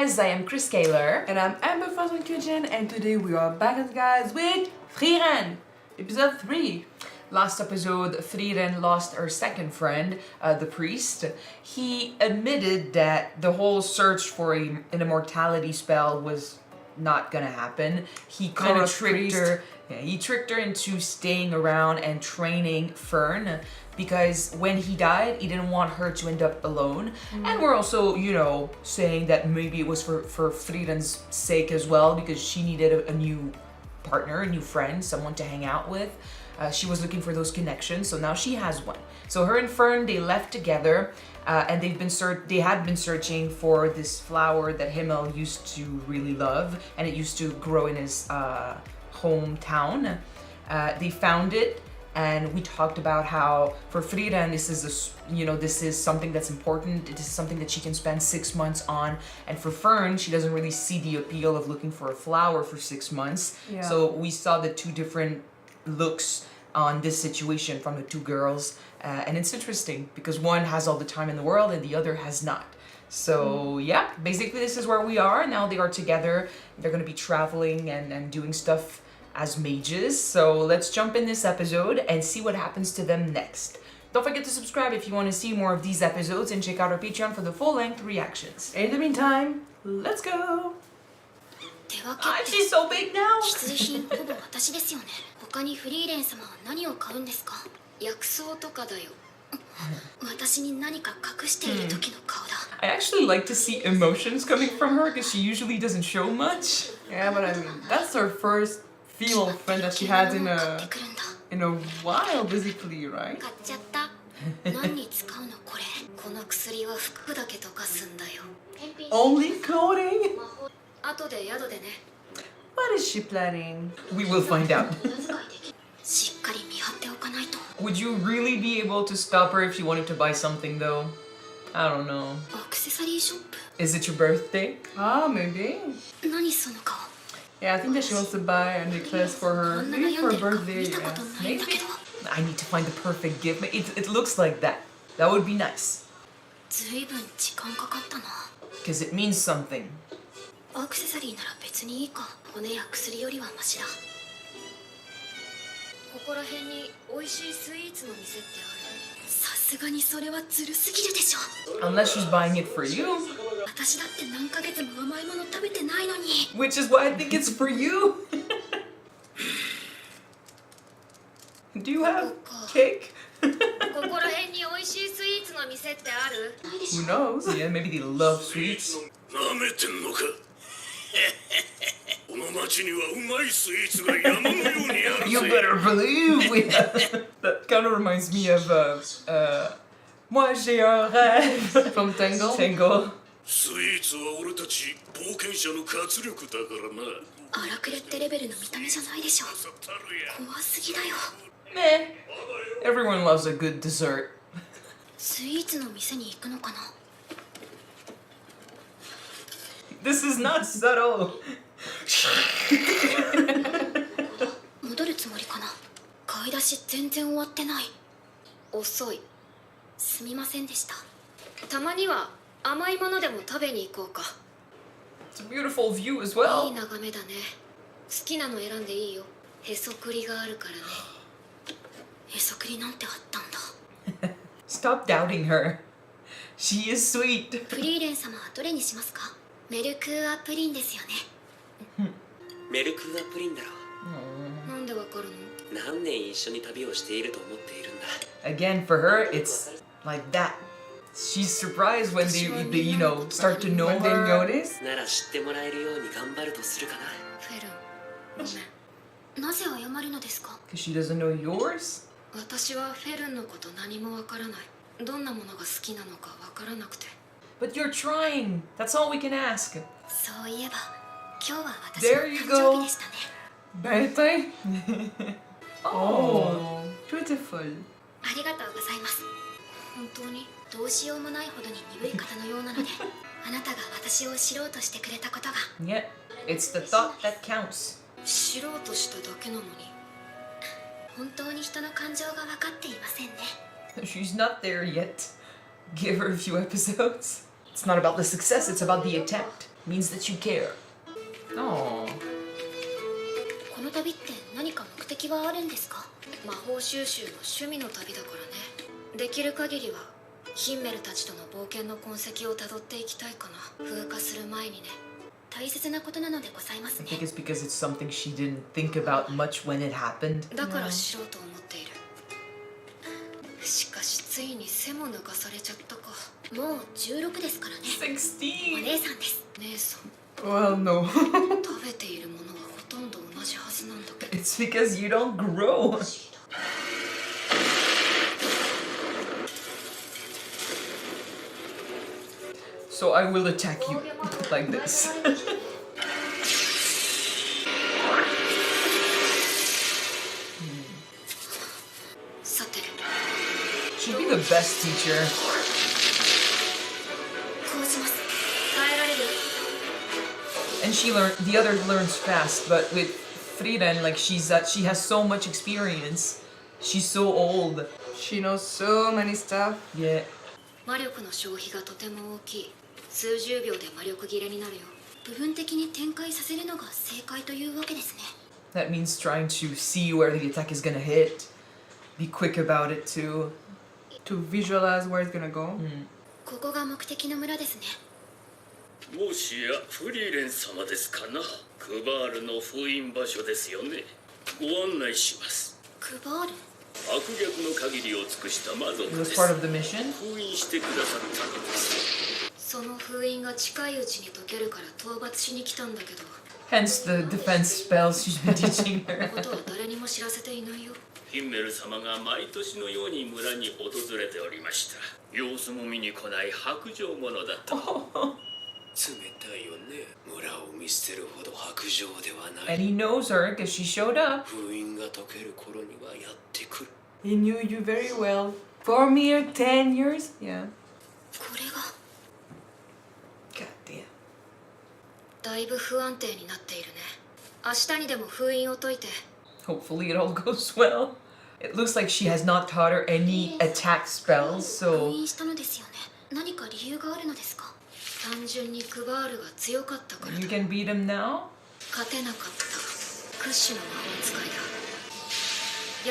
guys, I am Chris Kaler. And I'm Amber from Kyuujin, and today we are back guys with Frieren, episode 3. Last episode, Frieren lost her second friend, the priest. He admitted that the whole search for an immortality spell was not gonna happen. He kind of tricked her. Yeah, he tricked her into staying around and training Fern because when he died, he didn't want her to end up alone. And we're also, saying that maybe it was for Frieren's sake as well because she needed a new partner, a new friend, someone to hang out with. She was looking for those connections, so now she has one. So her and Fern, they left together, and they had been searching for this flower that Himmel used to really love, and it used to grow in his hometown. They found it, and we talked about how for Frieren this is something that's important. This is something that she can spend 6 months on, and for Fern, she doesn't really see the appeal of looking for a flower for 6 months. Yeah. So we saw the two different looks on this situation from the two girls, and it's interesting because one has all the time in the world and the other has not. So yeah, basically this is where we are now. They are together. They're going to be traveling and doing stuff as mages. So let's jump in this episode and see what happens to them next. Don't forget to subscribe if you want to see more of these episodes, and check out our Patreon for the full-length reactions. In the meantime, let's go! She's so big now! 必需品ほぼ私ですよね。他にフリーレン様は何を買うんですか？薬草とかだよ。私に何か隠している時の顔だ。I actually like to see emotions coming from her because she usually doesn't show much. Yeah, but I mean, that's her first female friend that she has in a while, basically, right? 買っちゃった。何に使うのこれ？この薬は服だけ溶かすんだよ。 Only coding? 後で宿でね。 What is she planning? We will find out. しっかり見張っておかないと。 Would you really be able to stop her if she wanted to buy something though? I don't know. アクセサリーショップ。 Is it your birthday? Ah, maybe. 何その顔。 Yeah, I think that she wants to buy a necklace for her, maybe for her birthday. 見たこと Yeah. ないんだけど。 I need to find the perfect gift. It looks like that. That would be nice. ずいぶん時間かかったな。 Because it means something. アクセサリーなら別にいいか。骨や薬よりはマシだ。ここら辺に美味しいスイーツの店ってある？さすがにそれはずるすぎるでしょ。 Unless she's buying it for you. 私だって何ヶ月も甘いもの食べてないのに。 Which is why I think it's for you. Do you have cake? ここら辺に美味しいスイーツの店ってある？ Who knows? Yeah, maybe they love sweets. なめてんのか？この町にはうまいスイーツが山のようにあるぜ。 You better believe we That kind of reminds me of Moi j'ai un rêve From Tangle? Tangle. スイーツは俺たち冒険者の活力だからな。荒くれってレベルの見た目じゃないでしょ。さたるや。怖すぎだよ。 Meh. Everyone loves a good dessert. スイーツの店に行くのかな？ This is not subtle. 戻るつもりかな？買い出し全然終わってない。遅い。すみませんでした。たまには甘いものでも食べに行こうか。 It's a beautiful view as いい well. 眺めだね。好きなの選んでいいよ。へそくりがあるからね。へそくりなんてあったんだ。 Stop doubting her. She is sweet. フリーレン様はどれにしますか？メルクーアプリンですよね。メルクーアプリンだろう。なんでわかるの？何年一緒に旅をしていると思っているんだ。 Again, for her, it's like that. She's surprised when they start to know When they her. notice? なら知ってもらえるように頑張るとするかな。フェルン、ごめん。なぜ謝るのですか？ Because she doesn't know yours? 私はフェルンのこと何もわからない。どんなものが好きなのかわからなくて。 But you're trying. That's all we can ask. そういえば、今日は私 There の you 誕 go. 生日でしたね。 Birthday? Oh, beautiful. ありがとうございます。本当にどうしようもないほどに鈍い方のようなので、あなたが私を知ろうとしてくれたことが。 Yeah, it's the thought that counts. 知ろうとしただけなのに。本当に人の感情が分かっていませんね。 She's not there yet. Give her a few episodes. It's not about the success, it's about the attempt. means that you care. Oh. この旅って何か目的はあるんですか？魔法収集の趣味の旅だからね。できる限りはヒンメルたちとの冒険の痕跡をたどっていきたいかな。風化する前にね。大切なことなのでございますね。 I think it's because it's something she didn't think about much when it happened. だから知ろうと思っている。しかしついに背も抜かされちゃったか。もう16ですからね。お16! 姉さんです。姉さん。 Well, no. 食べているものはほとんど同じはずなんだけど。 It's because you don't grow. So I will attack you like this. She'd be the best teacher. こうします。耐えられる。 And the other learns fast, but with Frieren, like she has so much experience. She's so old. She knows so many stuff. Yeah. 魔力の消費がとても大きい。数十秒で魔力切れになるよ。部分的に展開させるのが正解というわけですね。 That means trying to see where the attack is gonna hit. Be quick about it too. To visualize where it's gonna go. ここが目的の村ですね。もしやフリーレン様ですかな。クバールの封印場所ですよね。ご案内します。クバール。悪逆の限りを尽くした魔族 It で was す。 part of the mission. 封印してくださったのです。その封印が近いうちに解けるから討伐しに来たんだけど。 Hence the defense spells she's been teaching こ her. のことは誰にも知らせていないよ。ヒンメル様が毎年のように村に訪れておりました。様子も見に来ない白状者だと。冷たいよね。村を見捨てるほど白状ではな And い。 he knows her because she showed up. 封印が解ける頃にはやってくる。 He knew you very well. For mere 10 years? Yeah. これが God damn. だいぶ不安定になっているね。明日にでも封印を解いて。 Hopefully it all goes well. It looks like she has not taught her any attack spells, 封 so 印したのですよね。何か理由があるのですか？単純にクバールが強かったからだ。 you can beat him now? 勝てなかった屈指の魔法使いだ。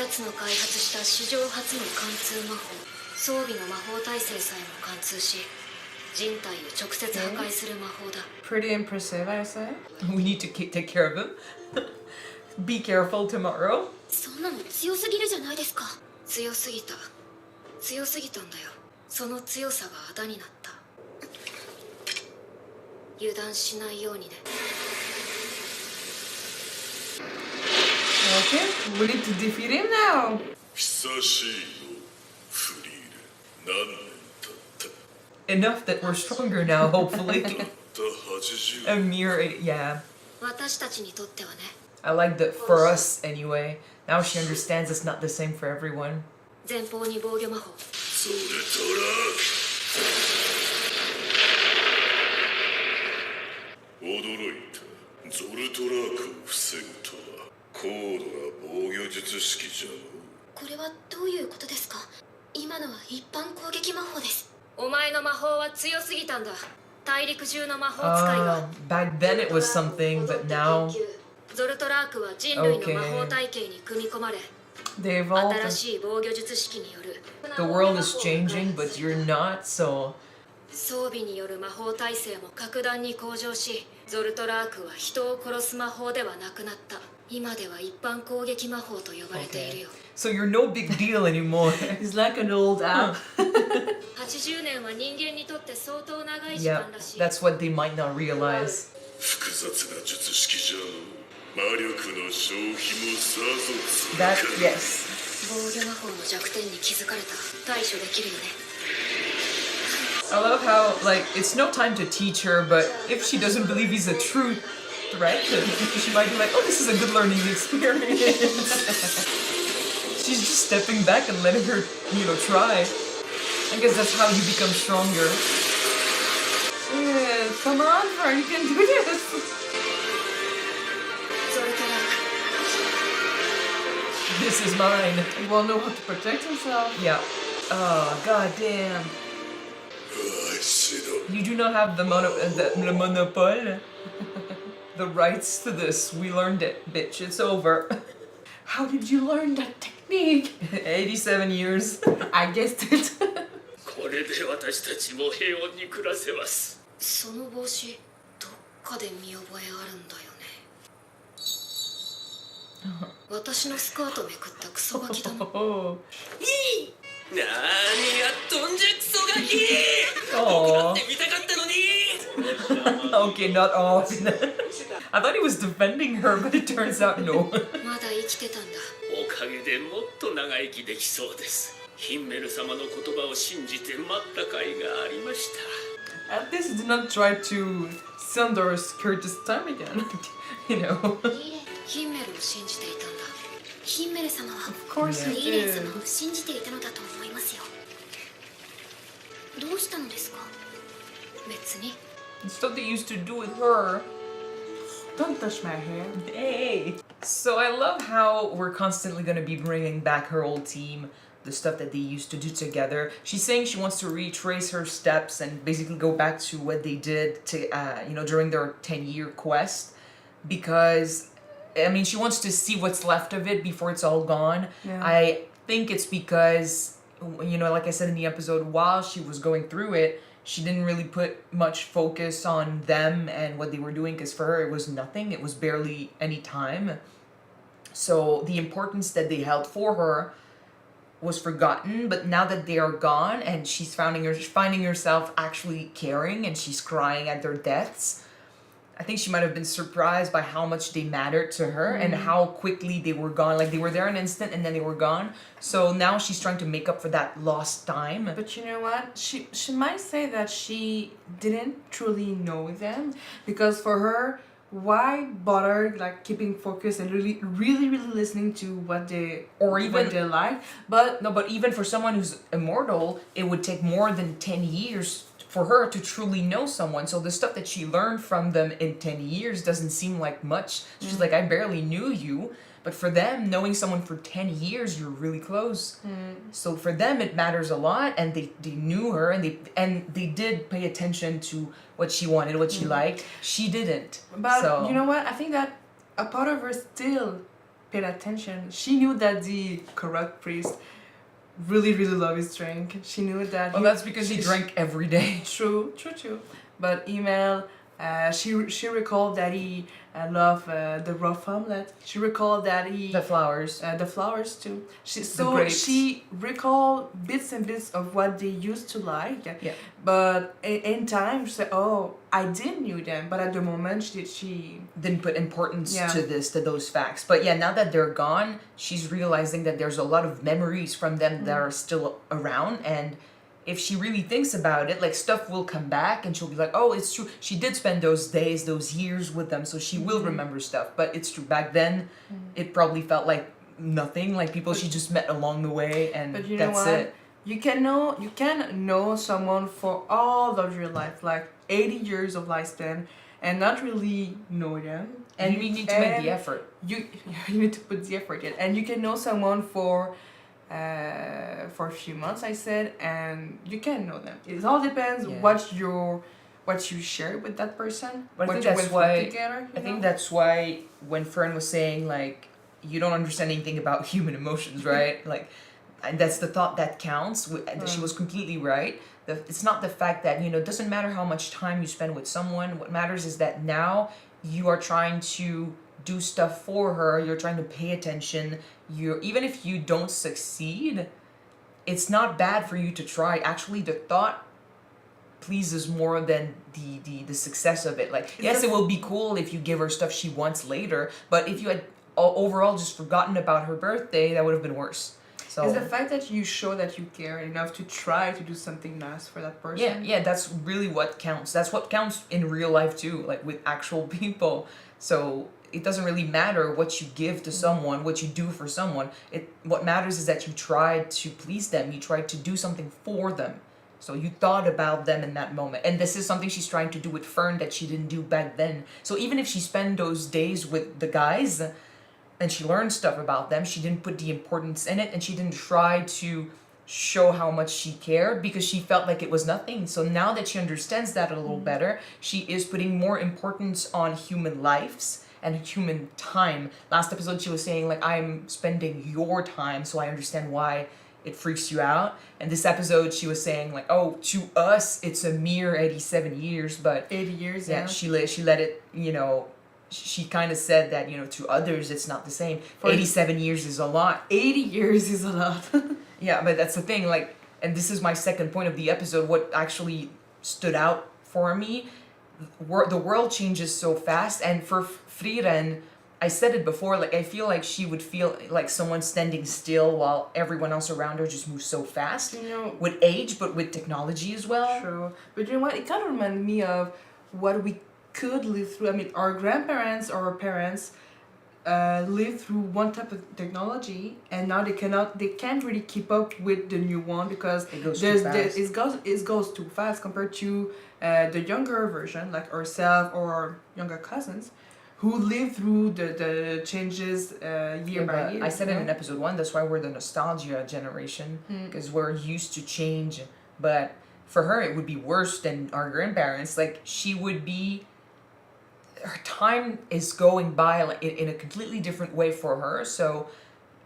奴の開発した史上初の貫通魔法、装備の魔法耐性さえも貫通し、人体を直接破壊する魔法だ。 Pretty impressive, I say. We need to take care of him. Be careful tomorrow. そんなの強すぎるじゃないですか。強すぎた。強すぎたんだよ。その強さがあだになった。油断しないようにね。Okay, we need to defeat him now. 久しいよ、フリーレン。何年経った。 Enough that we're stronger now, hopefully. たった80 A mere, yeah. 私たちにとってはね。 I like that for us anyway. Now she understands it's not the same for everyone. 前方に防御魔法。ゾルトラーク。驚いた。ゾルトラークを防ぐとは高度な防御術式じゃのう。これはどういうことですか？今のは一般攻撃魔法です。お前の魔法は強すぎたんだ。大陸中の魔法使いが。Back then it was something, but now ゾルトラークは人類の魔法体系に組み込まれ、 They evolved. 新しい防御術式による the world is changing, but you're not, so 装備による魔法耐性も格段に向上し、ゾルトラークは人を殺す魔法ではなくなった。今では一般攻撃魔法と呼ばれているよ。 so you're no big deal anymore. He's like an old app. 80年は人間にとって相当長い時 Yeah, 間らしい。 that's what they might not realize. 複雑な術式じゃのう。魔力の消費もさぞ強く。 That, yes. 防御魔法の弱点に気づかれた。対処できるよね。 I love how, like, it's no time to teach her, but if she doesn't believe he's a true threat, she might be like, oh, this is a good learning experience. She's just stepping back and letting her, try. I guess that's how you become stronger. Yeah, come on, Fern, you can do this. ゾルトラーク。 This is mine. He won't know how to protect himself. Yeah. Oh, goddamn. 愛しろ。You do not have the le monopole. The rights to this. We learned it, bitch. It's over. How did you learn that technique? 87 years. I guessed it. これで私たちも平穏に暮らせます。その帽子どっかで見覚えあるんだよね。私のスカートめくったクソガキだもん。Oh. なーにやっとんじゃクソガキ僕だって見たかったのに Okay, not all. I thought he was defending her, but it turns out no. まだ生きてたんだ。おかげでもっと長生きできそうです。ヒンメル様の言葉を信じて待った甲斐がありました。 At least he did not try to send her skirt this time again. You know. ヒンメルを信じていたんだ。ヒンメル様は Of course he リーレン did. 様を信じていたのだと思いますよ。どうしたのですか？別に。 The stuff they used to do with her. Don't touch my hair. Hey. So I love how we're constantly going to be bringing back her old team, the stuff that they used to do together. She's saying she wants to retrace her steps and basically go back to what they did to, during their 10-year quest, because, I mean, she wants to see what's left of it before it's all gone. Yeah. I think it's because, like I said in the episode, while she was going through it, she didn't really put much focus on them and what they were doing, because for her it was nothing. It was barely any time. So the importance that they held for her was forgotten, but now that they are gone and she's finding herself actually caring and she's crying at their deaths, I think she might have been surprised by how much they mattered to her and how quickly they were gone. Like, they were there an instant and then they were gone. So now she's trying to make up for that lost time. But you know what? She might say that she didn't truly know them, because for her, why bother like keeping focus and really listening to what they like? But No, but even for someone who's immortal, it would take more than 10 years for her to truly know someone. So the stuff that she learned from them in 10 years doesn't seem like much. She's like, I barely knew you. But for them, knowing someone for 10 years, you're really close. So for them, it matters a lot, and they knew her, and they did pay attention to what she wanted, what she liked. She didn't. But so, you know what? I think that a part of her still paid attention. She knew that the corrupt priest really loved his drink. She knew that. Well, that's because he drank every day. True. But email, she recalled that he loved the raw omelette. She recalled that he The flowers. the flowers too. She grapes. she recalled bits and bits of what they used to like. Yeah. But in time, she said, "Oh, I did knew them." But at the moment, she Didn't put importance Yeah. to those facts. But yeah, now that they're gone, she's realizing that there's a lot of memories from them that are still around, and if she really thinks about it, like, stuff will come back and she'll be like, oh, it's true. She did spend those days, those years with them, so she will remember stuff. But it's true. Back then, it probably felt like nothing, like people she just met along the way, and But you know that's what? it. You can know someone for all of your life, like 80 years of lifespan, and not really know them. And you need to make the effort. You need to put the effort in, and you can know someone for a few months, I said, and you can know them. It all depends Yeah. what you share with that person. But I what think you that's went through why together, I think know? that's why when Fern was saying, like, you don't understand anything about human emotions, right? Like, and that's the thought that counts. And she was completely right. It's not the fact that, it doesn't matter how much time you spend with someone. What matters is that now you are trying to do stuff for her. You're trying to pay attention. Even if you don't succeed, it's not bad for you to try. Actually, the thought pleases more than the success of it. Like, yes, it will be cool if you give her stuff she wants later, but if you had overall just forgotten about her birthday, that would have been worse. So It's the fact that you show that you care enough to try to do something nice for that person. yeah, that's really what counts. That's what counts in real life too, like with actual people. So it doesn't really matter what you give to someone, what you do for someone. What matters is that you tried to please them. You tried to do something for them. So you thought about them in that moment. And this is something she's trying to do with Fern that she didn't do back then. So even if she spent those days with the guys and she learned stuff about them, she didn't put the importance in it, and she didn't try to show how much she cared because she felt like it was nothing. So now that she understands that a little better, she is putting more importance on human lives and human time. Last episode she was saying like, I'm spending your time, so I understand why it freaks you out. And this episode she was saying like, oh, to us it's a mere 87 years, but 80 years, yeah, she let it, you know, she kind of said that, you know, to others it's not the same. 87 years is a lot. 80 years is a lot. Yeah, but that's the thing, like, and this is my second point of the episode, what actually stood out for me, the world changes so fast, and for Frieren, I said it before, like, I feel like she would feel like someone standing still while everyone else around her just moves so fast, You know, with age, but with technology as well. true. But you know what? It kind of reminded me of what we could live through. I mean, our grandparents or our parents lived through one type of technology, and now they can't really keep up with the new one because It goes too fast. it goes too fast compared to the younger version, like ourselves or our younger cousins, who live through the changes year by But year. I said you it know? in episode 1, that's why we're the nostalgia generation, Mm. because we're used to change. But for her, it would be worse than our grandparents. Like, she would be, her time is going by like in a completely different way for her. So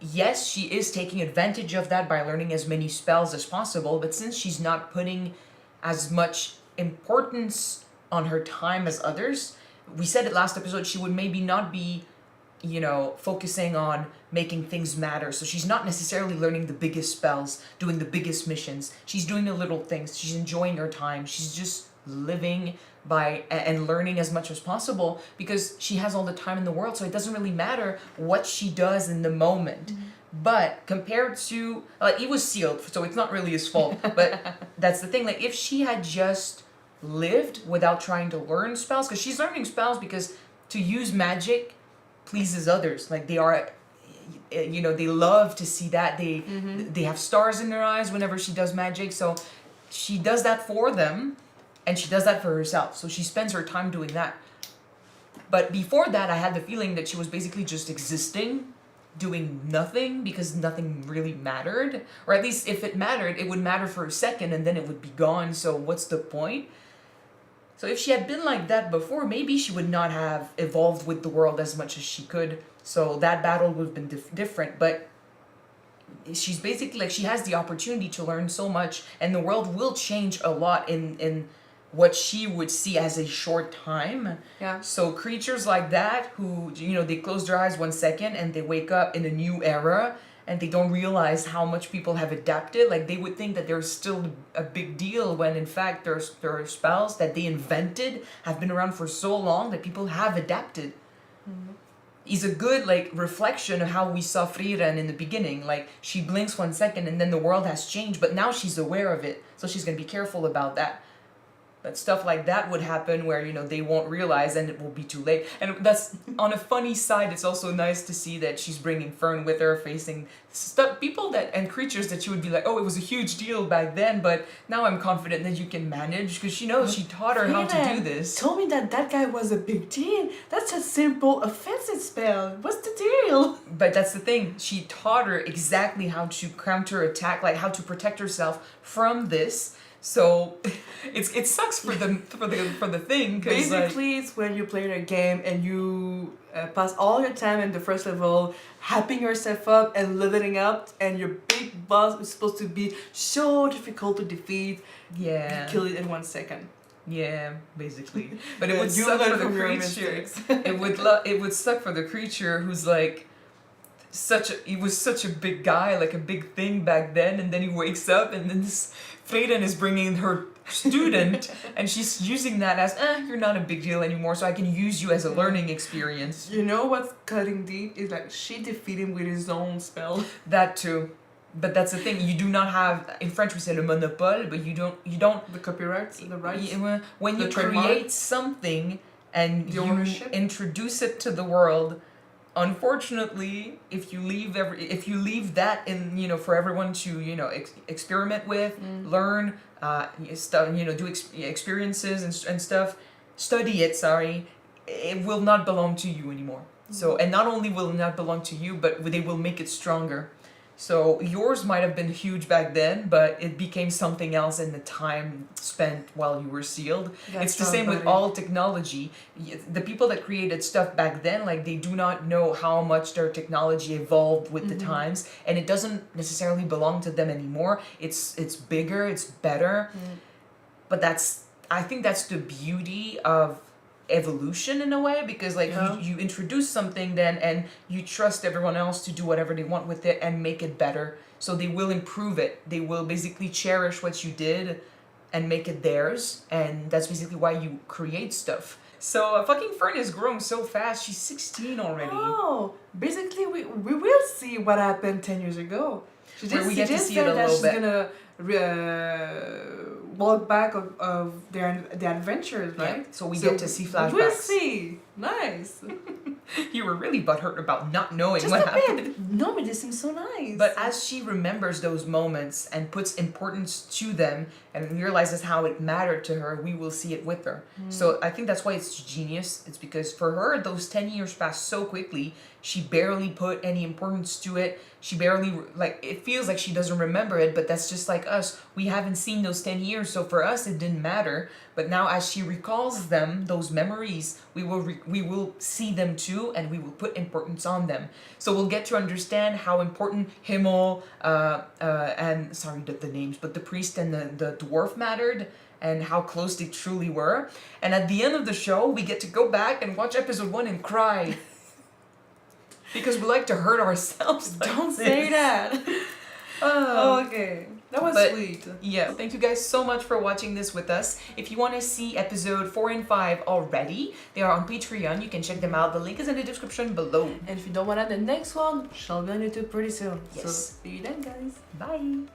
yes, she is taking advantage of that by learning as many spells as possible, but since she's not putting as much importance on her time as others, we said it last episode, she would maybe not be, you know, focusing on making things matter. So she's not necessarily learning the biggest spells, doing the biggest missions. She's doing the little things. She's enjoying her time. She's just living by and learning as much as possible because she has all the time in the world. So it doesn't really matter what she does in the moment. But compared to, like, it was sealed, so it's not really his fault. But that's the thing. Like, if she had just lived without trying to learn spells, because she's learning spells because to use magic pleases others. Like, they are, you know, they love to see that. They have stars in their eyes whenever she does magic. So she does that for them, and she does that for herself. So she spends her time doing that. But before that, I had the feeling that she was basically just existing, doing nothing because nothing really mattered. Or at least if it mattered, it would matter for a second and then it would be gone. So what's the point? So if she had been like that before, maybe she would not have evolved with the world as much as she could. So that battle would have been different. But she's basically like, she has the opportunity to learn so much, and the world will change a lot in what she would see as a short time. Yeah. So creatures like that who, you know, they close their eyes 1 second and they wake up in a new era and they don't realize how much people have adapted. Like, they would think that there's still a big deal when in fact there are spells that they invented, have been around for so long that people have adapted. Is a good, like, reflection of how we saw Frieren in the beginning. Like, she blinks 1 second and then the world has changed, but now she's aware of it. So she's gonna be careful about that. But stuff like that would happen where, you know, they won't realize and it will be too late. And that's, on a funny side, it's also nice to see that she's bringing Fern with her, facing stuff, people that, and creatures that she would be like, oh, it was a huge deal back then, but now I'm confident that you can manage, because she knows she taught her how to do this. Told me that guy was a big deal. That's a simple offensive spell. What's the deal? But that's the thing, she taught her exactly how to counterattack, like how to protect herself from this. So it sucks for the thing, because Basically, it's when you play a game and you pass all your time in the first level, hyping yourself up and leveling up, and your big boss is supposed to be so difficult to defeat. yeah, You kill it in 1 second. yeah, basically. But it Yeah, would you suck learn for the from your creature. mistakes. It would suck for the creature who's like he was such a big guy, like a big thing back then, and then he wakes up and then this Frieren is bringing her student and she's using that as, you're not a big deal anymore, so I can use you as a learning experience. You know what's cutting deep is like she defeated him with his own spell. That too. But that's the thing, you do not have, in French we say le monopole, but you don't The copyrights, the rights. when The you trademark. create something and The you ownership. introduce it to the world, unfortunately, if you leave that in, you know, for everyone to, you know, experiment with, learn, stuff, you know, do experiences and stuff, study it, it will not belong to you anymore. So, and not only will it not belong to you, but they will make it stronger. So yours might have been huge back then, but it became something else in the time spent while you were sealed. It's the same with all technology. The people that created stuff back then, like they do not know how much their technology evolved with the times, and it doesn't necessarily belong to them anymore. It's bigger, it's better. But I think that's the beauty of evolution in a way, because like you introduce something then and you trust everyone else to do whatever they want with it and make it better, so they will improve it, they will basically cherish what you did and make it theirs, and that's basically why you create stuff. So fucking Fern is growing so fast, she's 16 already. Oh, basically we will see what happened 10 years ago. She Where just, we she get to just see it said a that little she's bit. gonna walk back of their adventures, right? Yeah, so we get to see flashbacks. We'll see. Nice. You were really butthurt about not knowing Just what a happened. bit. No, but this seems so nice. But as she remembers those moments and puts importance to them and realizes how it mattered to her, we will see it with her. So I think that's why it's genius. It's because for her, those 10 years passed so quickly. She barely put any importance to it. She barely, like, it feels like she doesn't remember it, but that's just like us. We haven't seen those 10 years, so for us, it didn't matter. But now as she recalls them, those memories, we will see them too, and we will put importance on them. So we'll get to understand how important Himmel, and, sorry, the names, but the priest and the dwarf mattered, and how close they truly were. And at the end of the show, we get to go back and watch episode 1 and cry. Because we like to hurt ourselves. Like Don't this. say that. Okay. That was sweet. Yeah, thank you guys so much for watching this with us. If you want to see episode 4 and 5 already, they are on Patreon. You can check them out. The link is in the description below. And if you don't want to the next one, she'll be on YouTube pretty soon. Yes. So see you then, guys. Bye.